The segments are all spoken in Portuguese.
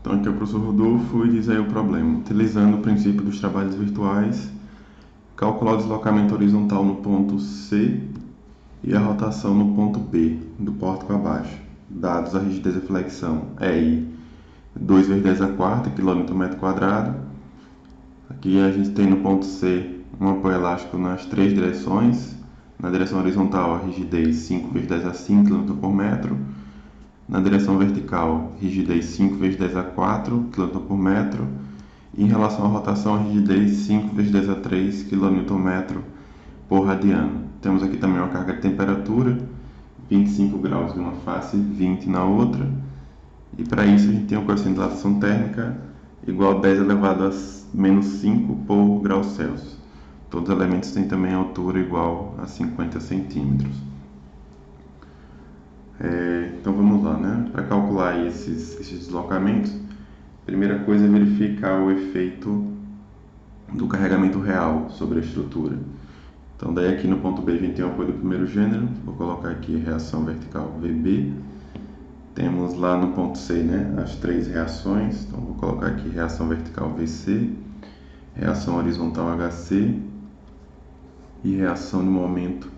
Então aqui é o professor Rodolfo e diz aí o problema. Utilizando o princípio dos trabalhos virtuais, calcular o deslocamento horizontal no ponto C e a rotação no ponto B, do pórtico abaixo. Dados a rigidez e flexão EI 2 vezes 10 a quarta, kgm². Aqui a gente tem no ponto C um apoio elástico nas três direções. Na direção horizontal, a rigidez 5 vezes 10 a 5 km/m. Na direção vertical, rigidez 5 vezes 10 a 4 km/m. E em relação à rotação, a rigidez 5 vezes 10 a 3 kN por radiano. Temos aqui também uma carga de temperatura, 25 graus numa face, 20 na outra. E para isso a gente tem uma coeficiente de dilatação térmica igual a 10 elevado a menos 5 por grau Celsius. Todos os elementos têm também altura igual a 50 centímetros. Então vamos lá, né? Para calcular esses deslocamentos, a primeira coisa é verificar o efeito do carregamento real sobre a estrutura. Então daí aqui no ponto B a gente tem o apoio do primeiro gênero, vou colocar aqui reação vertical VB. Temos lá no ponto C, né, as três reações, então vou colocar aqui reação vertical VC, reação horizontal HC e reação de momento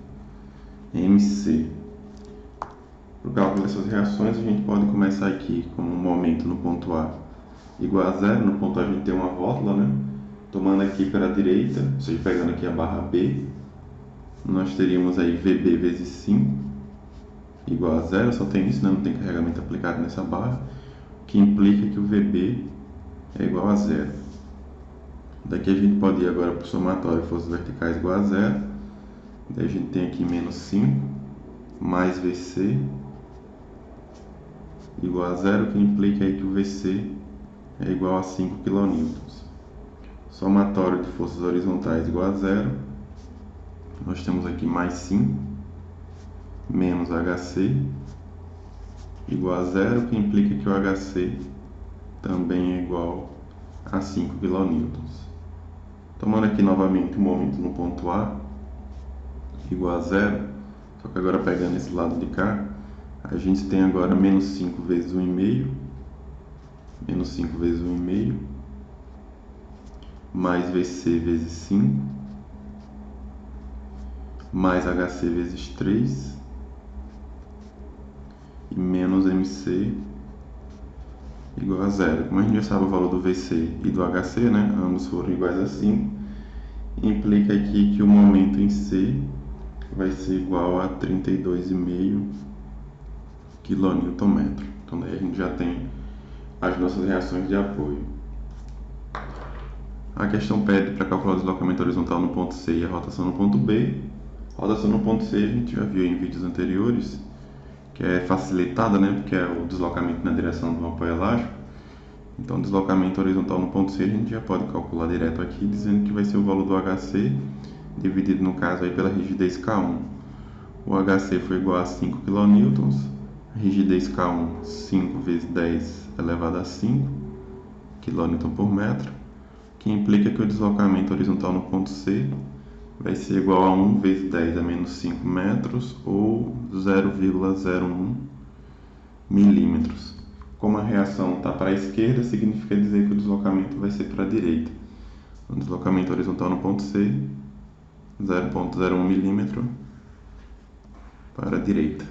MC. Para o cálculo dessas reações, a gente pode começar aqui com um momento no ponto A igual a zero. No ponto A a gente tem uma rótula, né? Tomando aqui para a direita, ou seja, pegando aqui a barra B, nós teríamos aí VB vezes 5 igual a zero, só tem isso, né? Não tem carregamento aplicado nessa barra, o que implica que o VB é igual a zero. Daqui a gente pode ir agora para o somatório, forças verticais igual a zero. Daí a gente tem aqui menos 5 mais VC igual a zero, que implica aí que o VC é igual a 5 kN. Somatório de forças horizontais igual a zero. Nós temos aqui mais 5 menos HC igual a zero, que implica que o HC também é igual a 5 kN. Tomando aqui novamente o momento no ponto A igual a zero, só que agora pegando esse lado de cá, a gente tem agora menos 5 vezes 1,5, menos 5 vezes 1,5, mais VC vezes 5, mais HC vezes 3, e menos MC igual a zero. Como a gente já sabe o valor do VC e do HC, né, ambos foram iguais a 5, implica aqui que o momento em C vai ser igual a 32,5 kN. Então daí a gente já tem as nossas reações de apoio. A questão pede para calcular o deslocamento horizontal no ponto C e a rotação no ponto B. A rotação no ponto C a gente já viu em vídeos anteriores, que é facilitada, né, porque é o deslocamento na direção do apoio elástico. Então, o deslocamento horizontal no ponto C a gente já pode calcular direto aqui, dizendo que vai ser o valor do HC, dividido no caso aí pela rigidez K1. O HC foi igual a 5 kN, a rigidez K1, 5 vezes 10 elevado a 5 kN/m, que implica que o deslocamento horizontal no ponto C vai ser igual a 1 vezes 10 a menos 5 metros, ou 0,01 milímetros. Como a reação está para a esquerda, significa dizer que o deslocamento vai ser para a direita. O deslocamento horizontal no ponto C, 0,01 milímetro para a direita.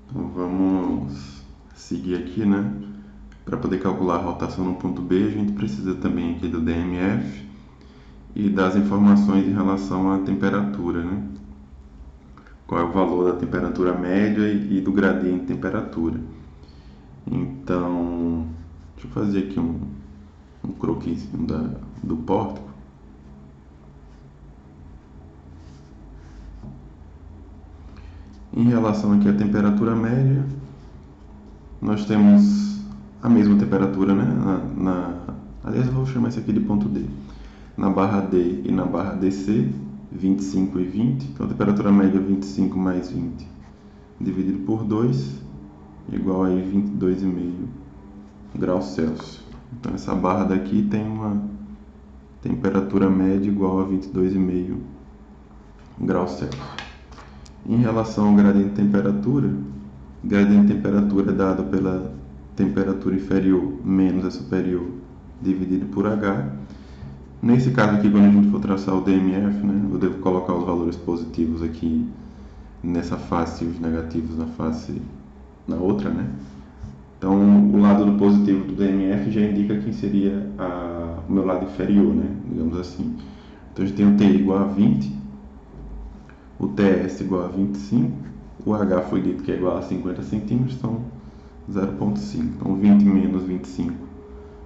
Então vamos seguir aqui, né? Para poder calcular a rotação no ponto B, a gente precisa também aqui do DMF e das informações em relação à temperatura, né? Qual é o valor da temperatura média e do gradiente de temperatura. Então, deixa eu fazer aqui um croquisinho do pórtico. Em relação aqui à temperatura média, nós temos a mesma temperatura, né? Aliás, eu vou chamar isso aqui de ponto D. Na barra D e na barra DC, 25 e 20. Então, a temperatura média 25 mais 20 dividido por 2, igual a 22,5 graus Celsius. Então, essa barra daqui tem uma temperatura média igual a 22,5 graus Celsius. Em relação ao gradiente de temperatura, o gradiente de temperatura é dado pela temperatura inferior menos a superior dividido por H. Nesse caso aqui, quando a gente for traçar o DMF, né, eu devo colocar os valores positivos aqui nessa face e os negativos na outra, né? Então, o lado do positivo do DMF já indica quem seria o meu lado inferior, né? Digamos assim. Então, a gente tem o T igual a 20, o TS igual a 25, o H foi dito que é igual a 50 centímetros, então 0,5. Então, 20 menos 25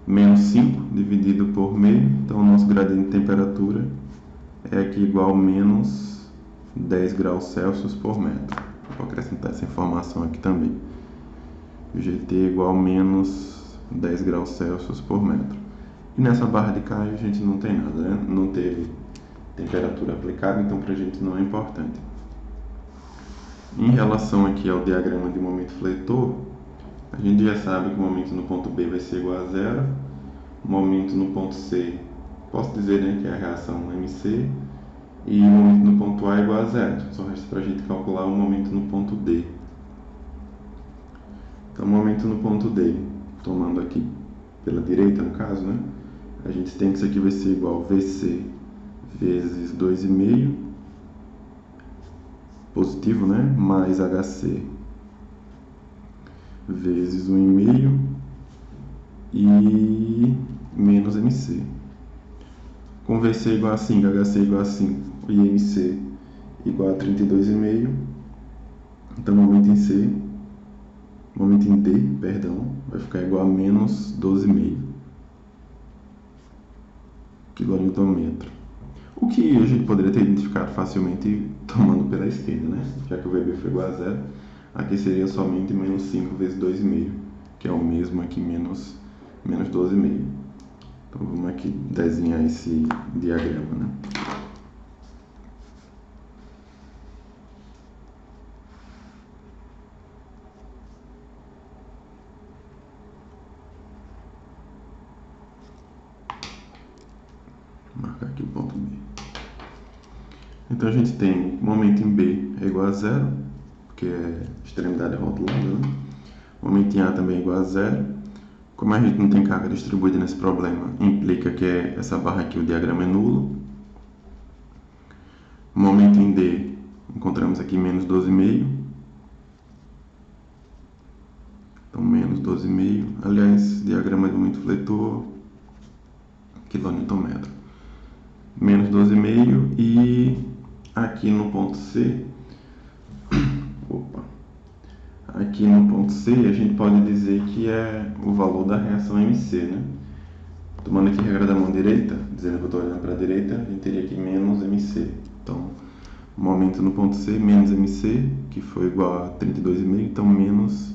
menos 5 dividido por meio. Então, o nosso gradiente de temperatura é aqui igual a menos 10 graus Celsius por metro. Vou acrescentar essa informação aqui também. GT é igual a menos 10 graus Celsius por metro. E nessa barra de cá a gente não tem nada, né? Não teve temperatura aplicada, então para a gente não é importante. Em relação aqui ao diagrama de momento fletor, a gente já sabe que o momento no ponto B vai ser igual a zero, o momento no ponto C, posso dizer, né, que é a reação MC, e o momento no ponto A é igual a zero. Só resta para a gente calcular o momento no ponto D. Então, o momento no ponto D, tomando aqui pela direita, no caso, né, a gente tem que isso aqui vai ser igual a VC vezes 2,5, positivo, né, mais HC vezes 1,5 e menos MC. Com VC igual a 5, HC igual a 5 e MC igual a 32,5, então momento em D, vai ficar igual a menos 12,5 kN. O que a gente poderia ter identificado facilmente tomando pela esquerda, né? Já que o VB foi igual a zero, aqui seria somente menos 5 vezes 2,5, que é o mesmo aqui, menos 12,5. Então vamos aqui desenhar esse diagrama, né? Vou marcar aqui o ponto B. Então a gente tem momento em B é igual a zero, que é extremidade rotulada, né? Momento em A também é igual a zero. Como a gente não tem carga distribuída nesse problema, implica que essa barra aqui, o diagrama é nulo. Momento em D, encontramos aqui menos 12,5. Então, menos 12,5. Aliás, diagrama de momento fletor, kN. Menos 12,5 e aqui no ponto C, aqui no ponto C a gente pode dizer que é o valor da reação MC, né? Tomando aqui a regra da mão direita, dizendo que eu estou olhando para a direita, a gente teria aqui menos MC. Então, o momento no ponto C, menos MC, que foi igual a 32,5, então menos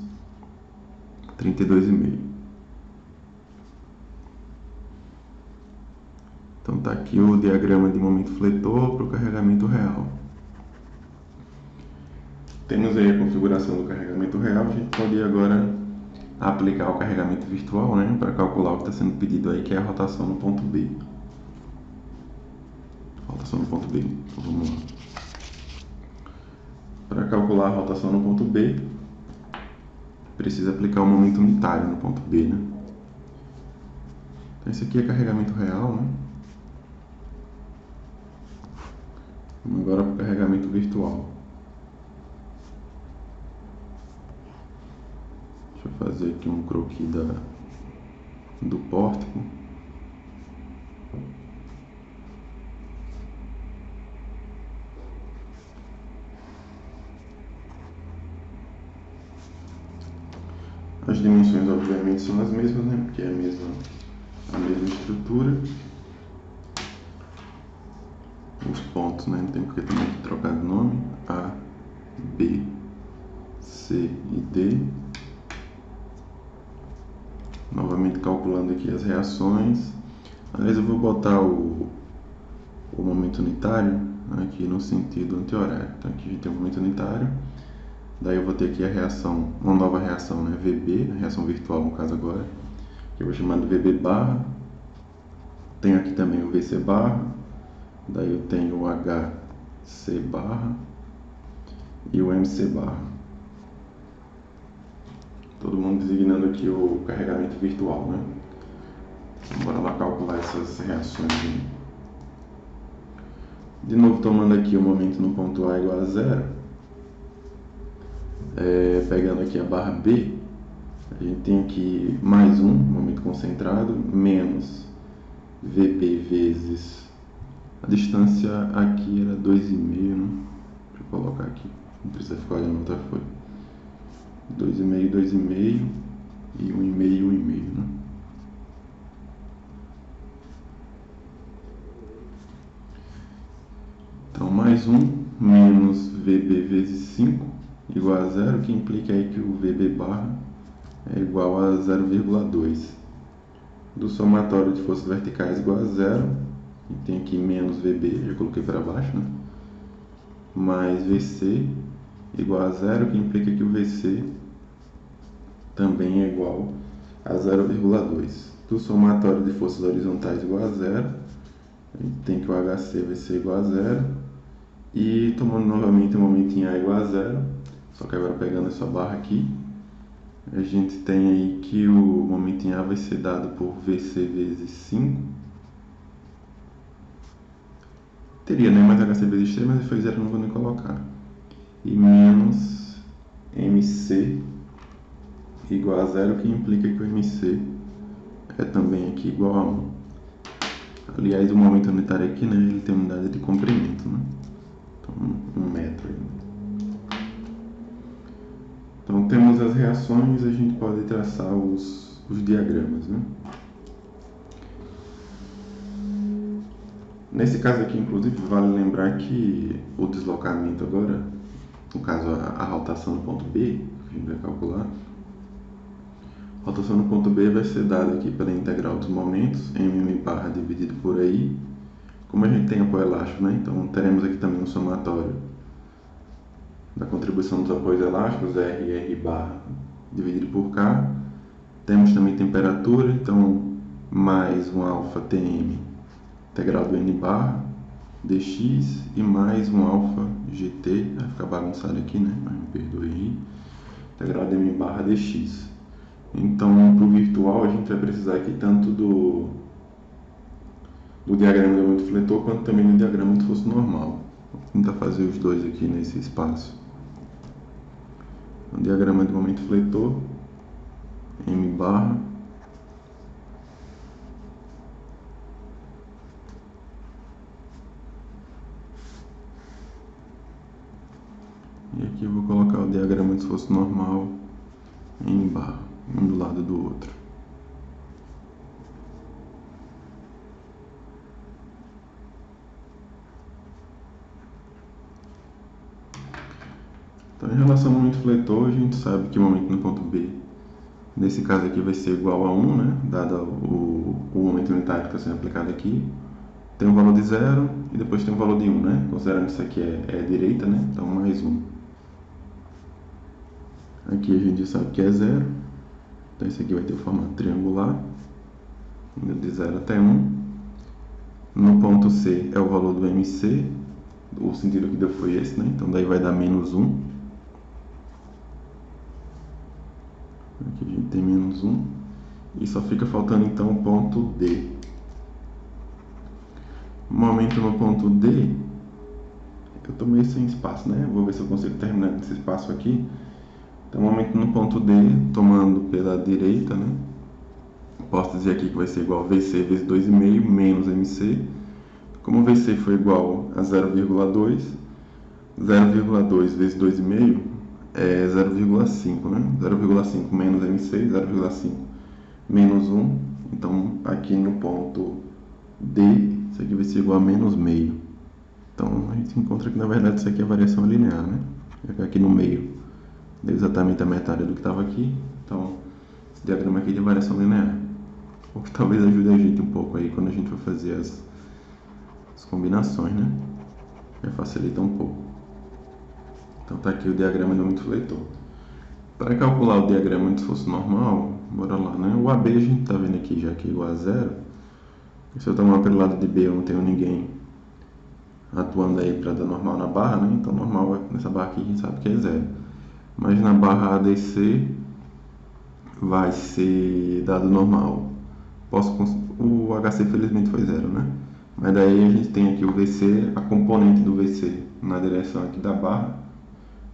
32,5. Então está aqui o diagrama de momento fletor para o carregamento real. Temos aí a configuração do carregamento real, a gente pode agora aplicar o carregamento virtual, né, para calcular o que está sendo pedido aí, que é a rotação no ponto B. Rotação no ponto B, então vamos lá. Para calcular a rotação no ponto B, precisa aplicar o momento unitário no ponto B, né? Então esse aqui é carregamento real, né? Vamos agora para o carregamento virtual. Deixa eu fazer aqui um croquis do pórtico. As dimensões, obviamente, são as mesmas, né? Porque é a mesma estrutura. Os pontos, né? Não tem porque também trocar de nome. A, B, C e D. Novamente calculando aqui as reações. Aliás, eu vou botar o momento unitário aqui no sentido anti-horário. Então aqui a gente tem o momento unitário. Daí eu vou ter aqui a reação, uma nova reação, né? VB, a reação virtual no caso agora, que eu vou chamar de VB barra. Tenho aqui também o VC barra. Daí eu tenho o HC barra e o MC barra. todo mundo designando aqui o carregamento virtual, né? Então, bora lá calcular essas reações aí. De novo, tomando aqui o momento no ponto A igual a zero, pegando aqui a barra B, a gente tem aqui mais um momento concentrado, menos VB vezes a distância aqui era 2,5, né? Deixa eu colocar aqui, não precisa ficar olhando outra folha. 2,5, 2,5 e 1,5, 1,5, né? Então, mais 1 menos VB vezes 5 igual a zero, que implica aí que o VB barra é igual a 0,2. Do somatório de forças verticais igual a zero, e tem aqui menos VB, já coloquei para baixo, né? Mais VC igual a zero, que implica que o VC também é igual a 0,2. Do somatório de forças horizontais igual a zero, a gente tem que o HC vai ser igual a zero. E tomando novamente o momento em A igual a zero, só que agora pegando essa barra aqui, a gente tem aí que o momento em A vai ser dado por VC vezes 5. Teria, né? Mais HC vezes 3, mas foi zero, não vou nem colocar. E menos MC igual a zero, que implica que o MC é também aqui igual a 1. Aliás, o momento unitário aqui, né? Ele tem unidade de comprimento, né? Então, 1 metro. Então, temos as reações, a gente pode traçar os diagramas, né? Nesse caso aqui, inclusive, vale lembrar que o deslocamento agora, no caso a rotação no ponto B, que a gente vai calcular, a rotação no ponto B vai ser dada aqui pela integral dos momentos, mm barra dividido por I. Como a gente tem apoio elástico, né? Então teremos aqui também um somatório da contribuição dos apoios elásticos, R barra dividido por K. Temos também temperatura, então mais um alfa Tm integral do N barra dx e mais um alfa GT, vai ficar bagunçado aqui, né? Mas me perdoe aí, integral de M barra dx. Então, para o virtual, a gente vai precisar aqui tanto do diagrama de momento fletor, quanto também do diagrama de força normal. Vou tentar fazer os dois aqui nesse espaço. O diagrama de momento fletor, M barra, e aqui eu vou colocar o diagrama de esforço normal, M barra, um do lado do outro. Então, em relação ao momento fletor, a gente sabe que o momento no ponto B, nesse caso aqui, vai ser igual a 1, né? Dado o momento unitário que está sendo aplicado aqui. Tem um valor de 0 e depois tem um valor de 1, né? Considerando que isso aqui é a direita, né? Então, mais 1. Aqui a gente sabe que é 0. Então, esse aqui vai ter o formato triangular, indo de 0 até 1. No ponto C é o valor do MC, o sentido que deu foi esse, né? Então, daí vai dar menos 1. Aqui a gente tem menos 1. E só fica faltando então o ponto D. Momento no ponto D, eu estou meio sem espaço, né? Vou ver se eu consigo terminar esse espaço aqui. Então, momento no ponto D, tomando pela direita, né? Posso dizer aqui que vai ser igual a VC vezes 2,5 menos MC. Como VC foi igual a 0,2, 0,2 vezes 2,5 é 0,5, né? 0,5 menos MC, 0,5 menos 1. Então, aqui no ponto D, isso aqui vai ser igual a menos meio. Então, a gente encontra que, na verdade, isso aqui é variação linear, né? Vai ficar aqui no meio, deu exatamente a metade do que estava aqui. Então, esse diagrama aqui é de variação linear. O que talvez ajude a gente um pouco aí quando a gente for fazer as combinações, né? Já facilita um pouco. Então, está aqui o diagrama do momento fletor. Para calcular o diagrama de esforço normal, bora lá, né? O AB a gente está vendo aqui já que é igual a 0. Se eu tomar pelo lado de B, eu não tenho ninguém atuando aí para dar normal na barra, né? Então, normal nessa barra aqui a gente sabe que é 0. Mas na barra ADC, vai ser dado normal. O HC felizmente foi 0, né? Mas daí a gente tem aqui o VC, a componente do VC na direção aqui da barra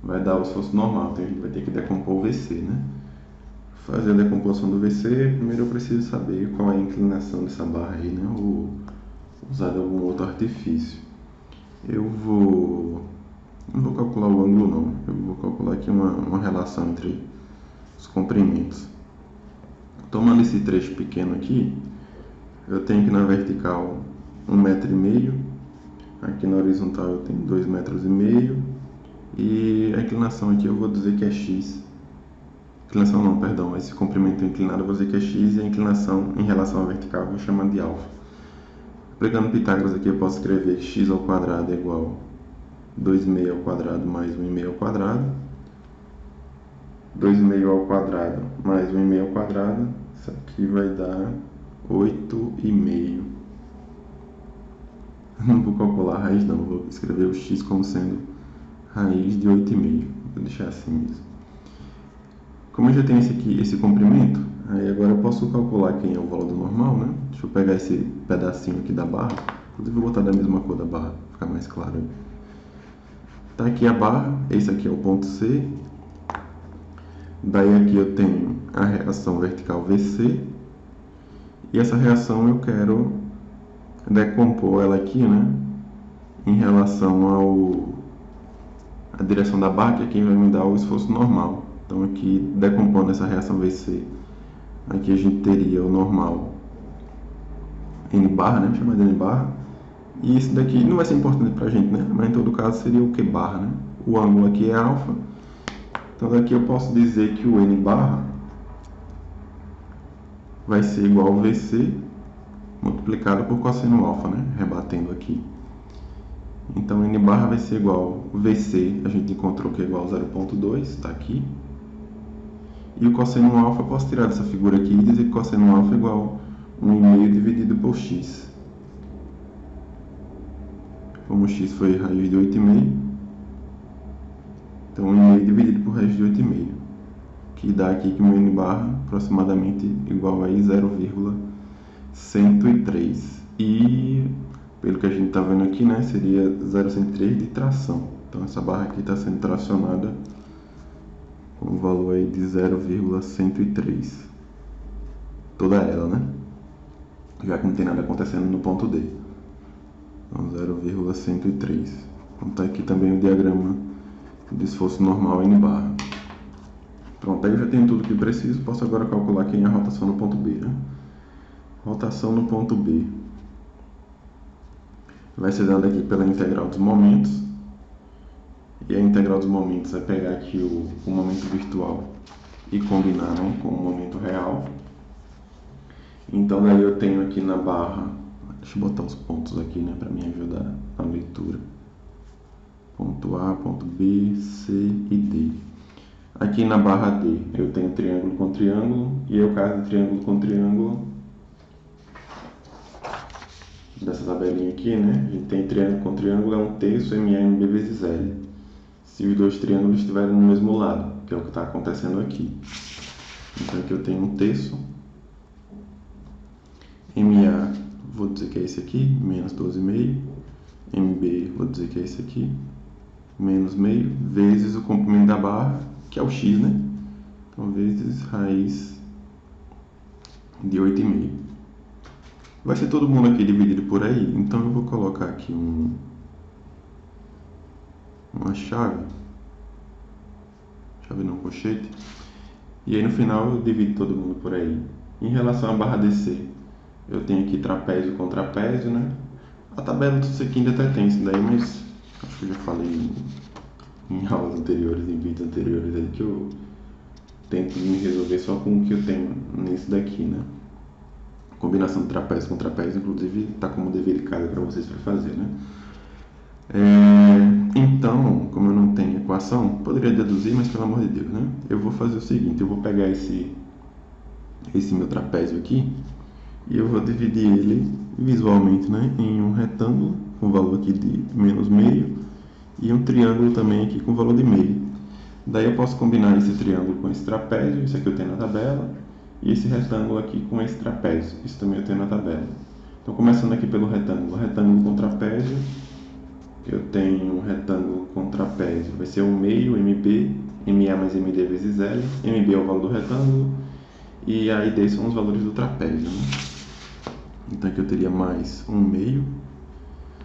vai dar o esforço normal, então a gente vai ter que decompor o VC, né? Fazer a decomposição do VC, primeiro eu preciso saber qual é a inclinação dessa barra aí, né? Ou usar algum outro artifício. Não vou calcular o ângulo não, eu vou calcular aqui uma relação entre os comprimentos. Tomando esse trecho pequeno aqui, eu tenho que na vertical 1,5 m, aqui na horizontal eu tenho 2,5 m, e a inclinação aqui eu vou dizer que é x. Inclinação não, perdão, esse comprimento inclinado eu vou dizer que é x, e a inclinação em relação à vertical eu vou chamar de alfa. Aplicando Pitágoras aqui eu posso escrever que x ao quadrado é igual a 2,5 ao quadrado mais 1,5 ao quadrado. 2,5 ao quadrado mais 1,5 ao quadrado, isso aqui vai dar 8,5. Não vou calcular a raiz não, vou escrever o x como sendo raiz de 8,5. Vou deixar assim mesmo. Como eu já tenho esse comprimento, aí agora eu posso calcular quem é o valor do normal, né? Deixa eu pegar esse pedacinho aqui da barra, inclusive vou botar da mesma cor da barra, para ficar mais claro. Tá aqui a barra, esse aqui é o ponto C. Daí aqui eu tenho a reação vertical VC, e essa reação eu quero decompor ela aqui, né, em relação à direção da barra, que é quem vai me dar o esforço normal. Então aqui, decompondo essa reação VC, aqui a gente teria o normal N barra, né, chamar de N barra, e isso daqui não vai ser importante pra gente, né, mas em todo caso seria o Q barra, né, o ângulo aqui é alfa. Então daqui eu posso dizer que o N barra vai ser igual ao VC multiplicado por cosseno alfa, né? Rebatendo aqui. Então N barra vai ser igual ao VC, a gente encontrou que é igual a 0,2, está aqui. E o cosseno alfa eu posso tirar dessa figura aqui e dizer que cosseno alfa é igual a 1,5 dividido por x. Como x foi raiz de 8,5, então 1,5 dividido por raiz de 8,5, que dá aqui que meu N barra aproximadamente igual a 0,103. E pelo que a gente está vendo aqui, né, seria 0,103 de tração. Então essa barra aqui está sendo tracionada com um valor aí de 0,103. Toda ela, né? Já que não tem nada acontecendo no ponto D. Então 0,103. Então está aqui também o diagrama de esforço normal N barra. Pronto, aí eu já tenho tudo que preciso, posso agora calcular quem é a rotação no ponto B, né? Rotação no ponto B vai ser dada aqui pela integral dos momentos, e a integral dos momentos é pegar aqui o momento virtual e combinar, né, com o momento real. Então daí eu tenho aqui na barra, deixa eu botar os pontos aqui, né, para me ajudar na leitura. Ponto A, ponto B, C e D. Aqui na barra D eu tenho triângulo com triângulo, e eu caso triângulo com triângulo dessa tabelinha aqui, né? A gente tem triângulo com triângulo, é 1/3 MAMB vezes L. Se os dois triângulos estiverem no mesmo lado, que é o que está acontecendo aqui. Então aqui eu tenho 1/3 MA, vou dizer que é esse aqui, menos 12,5. MB, vou dizer que é esse aqui, menos meio, vezes o comprimento da barra, que é o x, né? Então, vezes raiz de 8,5. Vai ser todo mundo aqui dividido por aí, então eu vou colocar aqui uma chave não, colchete, e aí no final eu divido todo mundo por aí. Em relação à barra DC, eu tenho aqui trapézio com trapézio, né? A tabela do sequinho até tem isso daí, mas acho que eu já falei em aulas anteriores, em vídeos anteriores aí, que eu tento me resolver só com o que eu tenho nesse daqui, né? Combinação de trapézio com trapézio, inclusive, está como dever de casa para vocês para fazer, né? Então, como eu não tenho equação, poderia deduzir, mas pelo amor de Deus, né? Eu vou fazer o seguinte, eu vou pegar esse meu trapézio aqui e eu vou dividir ele visualmente, né, em um retângulo com valor aqui de menos meio e um triângulo também aqui com valor de meio. Daí eu posso combinar esse triângulo com esse trapézio, isso aqui eu tenho na tabela, e esse retângulo aqui com esse trapézio, isso também eu tenho na tabela. Então, começando aqui pelo retângulo com trapézio, eu tenho um retângulo com trapézio, vai ser 1 meio, MB, MA mais MD vezes L, MB é o valor do retângulo, e A e D são os valores do trapézio, né? Então aqui eu teria mais 1 meio,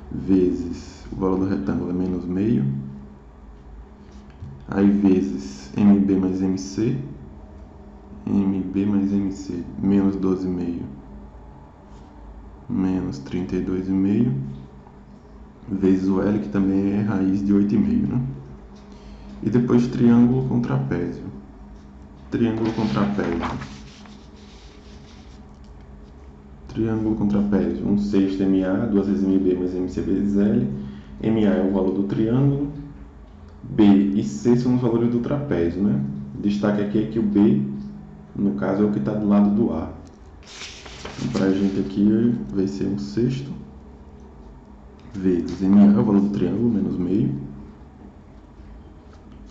vezes o valor do retângulo é menos meio, aí vezes MB mais MC, MB mais MC, menos 12,5, menos 32,5, vezes o L, que também é raiz de 8,5, né? E depois triângulo com trapézio. Triângulo com trapézio. Triângulo com trapézio. 1/6 MA, 2 vezes MB mais MC vezes L. MA é o valor do triângulo. B e C são os valores do trapézio, né? Destaque aqui é que o B, no caso, é o que está do lado do A. Então, para a gente aqui vai ser 1/6 vezes MA é o valor do triângulo, menos meio.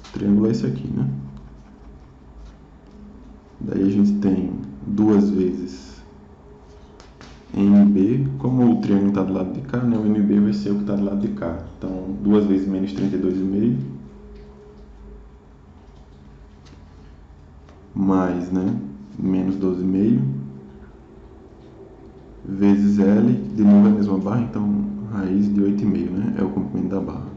O triângulo é esse aqui, né? Daí a gente tem 2 vezes MB, como o triângulo está do lado de cá, né, o MB vai ser o que está do lado de cá. Então, 2 vezes menos 32,5, mais, né, menos 12,5, vezes L, de novo é a mesma barra, então raiz de 8,5, né, é o comprimento da barra.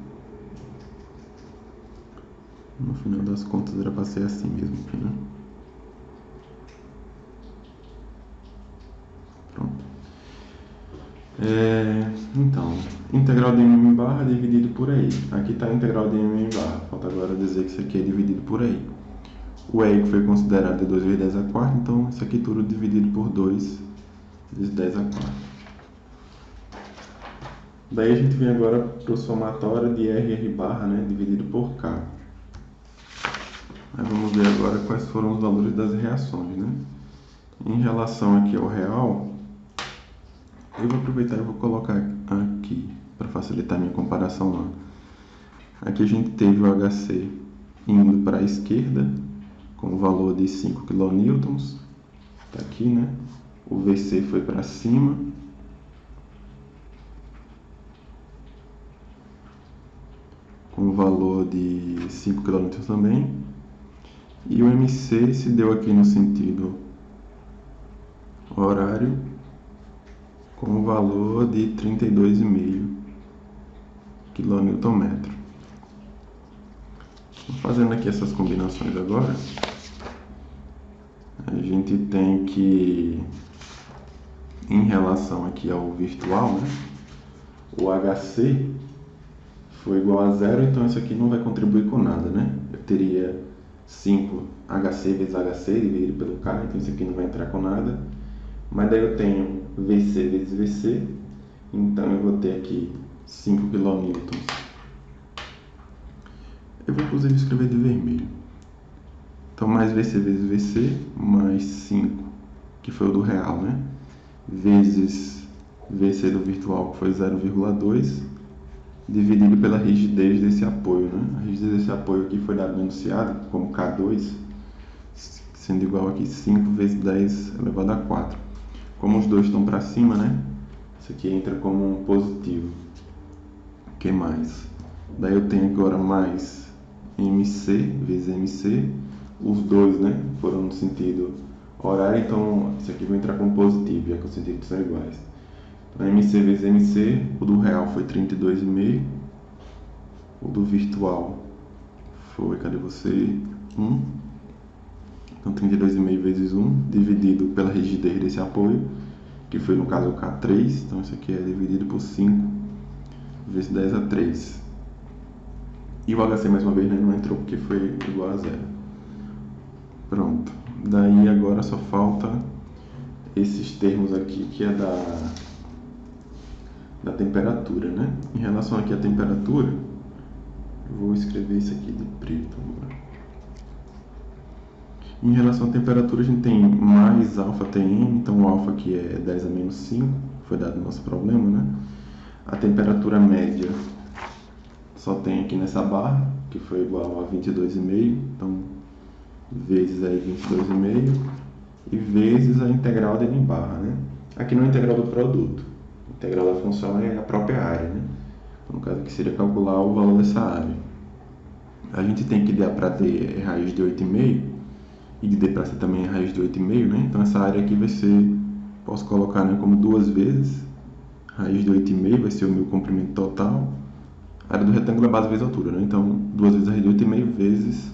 No final das contas era para ser assim mesmo aqui, né? Pronto. Então, integral de m barra dividido por aí. Aqui está a integral de m barra. Falta agora dizer que isso aqui é dividido por aí. O E que foi considerado é 2 vezes 10 a quarta, então isso aqui tudo dividido por 2 vezes 10 a quarta. Daí a gente vem agora para o somatório de R e R barra, né, dividido por K. Aí vamos ver agora quais foram os valores das reações, né? Em relação aqui ao real, eu vou aproveitar e vou colocar aqui para facilitar a minha comparação lá. Aqui a gente teve o HC indo para a esquerda com o valor de 5 kN, está aqui, né? O VC foi para cima, com o valor de 5 kN também, e o MC se deu aqui no sentido horário com o valor de 32,5 kN. Fazendo aqui essas combinações agora, a gente tem que, em relação aqui ao virtual, né, o HC foi igual a 0, então isso aqui não vai contribuir com nada, né? Eu teria 5 HC vezes HC dividido pelo K, então isso aqui não vai entrar com nada. Mas daí eu tenho VC vezes VC, então eu vou ter aqui 5 kN. Eu vou inclusive escrever de vermelho. Então mais VC vezes VC, mais 5, que foi o do real, né? Vezes VC do virtual, que foi 0,2, dividido pela rigidez desse apoio, né? A rigidez desse apoio aqui foi dado no enunciado como K2, sendo igual aqui 5 vezes 10 elevado a 4. Como os dois estão para cima, né? Isso aqui entra como um positivo. O que mais? Daí eu tenho agora mais MC vezes MC. Os dois, né, foram no sentido horário, então isso aqui vai entrar como positivo, já que os sentidos são iguais. Então, MC vezes MC, o do real foi 32,5. O do virtual foi, cadê você? 1. Então 32,5 vezes 1, dividido pela rigidez desse apoio, que foi no caso o K3, então isso aqui é dividido por 5 vezes 10 a 3. E o HC mais uma vez, né, não entrou porque foi igual a 0. Pronto. Daí agora só falta esses termos aqui que é da temperatura, né? Em relação aqui à temperatura, eu vou escrever isso aqui de preto agora. Em relação à temperatura, a gente tem mais alfa Tm, então o alfa aqui é 10 a menos 5, foi dado o nosso problema, né? A temperatura média só tem aqui nessa barra, que foi igual a 22,5, então vezes aí 22,5 e vezes a integral dele em barra, né? Aqui não é a integral do produto, a integral da função é a própria área, né? Então, no caso aqui seria calcular o valor dessa área. A gente tem que D para D é raiz de 8,5 e de D para C também é raiz de 8,5, né? Então essa área aqui vai ser, posso colocar, né, como duas vezes raiz de 8,5 vai ser o meu comprimento total. A área do retângulo é base vezes altura, né? Então, 2 vezes a raiz de 8,5 vezes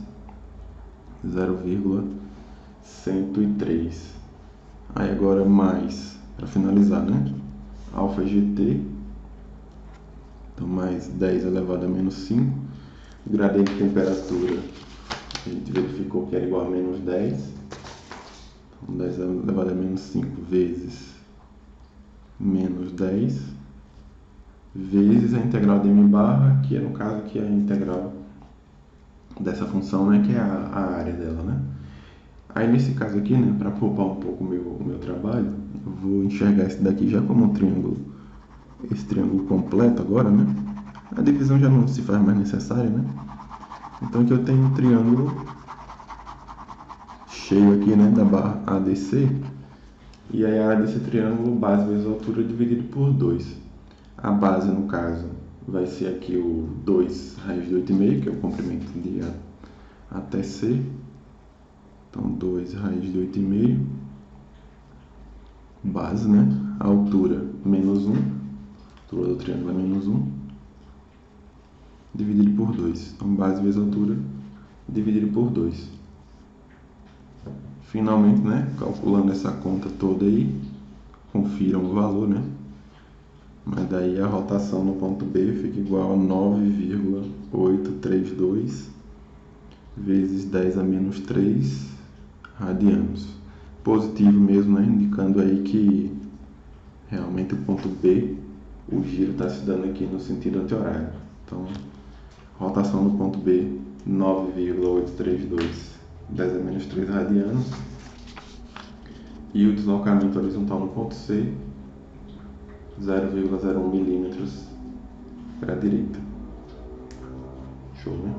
0,103. Aí agora mais, para finalizar, né? Alfa GT, então mais 10 elevado a menos 5. O gradiente de temperatura, a gente verificou que era igual a menos 10. Então, 10 elevado a menos 5 vezes menos 10 vezes a integral de m barra, que é no caso que é a integral dessa função, né, que é a área dela, né? Aí nesse caso aqui, né, para poupar um pouco o meu trabalho, eu vou enxergar esse daqui já como um triângulo, esse triângulo completo agora, né? A divisão já não se faz mais necessária, né? Então aqui eu tenho um triângulo cheio aqui, né, da barra ADC, e aí a área desse triângulo, base vezes altura, dividido por 2. A base, no caso, vai ser aqui o 2 raiz de 8,5, que é o comprimento de A até C. Então, 2 raiz de 8,5, base, né? A altura, menos 1, a altura do triângulo é menos 1, dividido por 2. Então, base vezes altura, dividido por 2. Finalmente, né? Calculando essa conta toda aí, confiram o valor, né? Mas daí a rotação no ponto B fica igual a 9,832 vezes 10 a menos 3 radianos. Positivo mesmo, né? Indicando aí que realmente o ponto B, o giro está se dando aqui no sentido anti-horário. Então, rotação no ponto B, 9,832 10 a menos 3 radianos. E o deslocamento horizontal no ponto C, 0,01 milímetros para a direita. Show, né?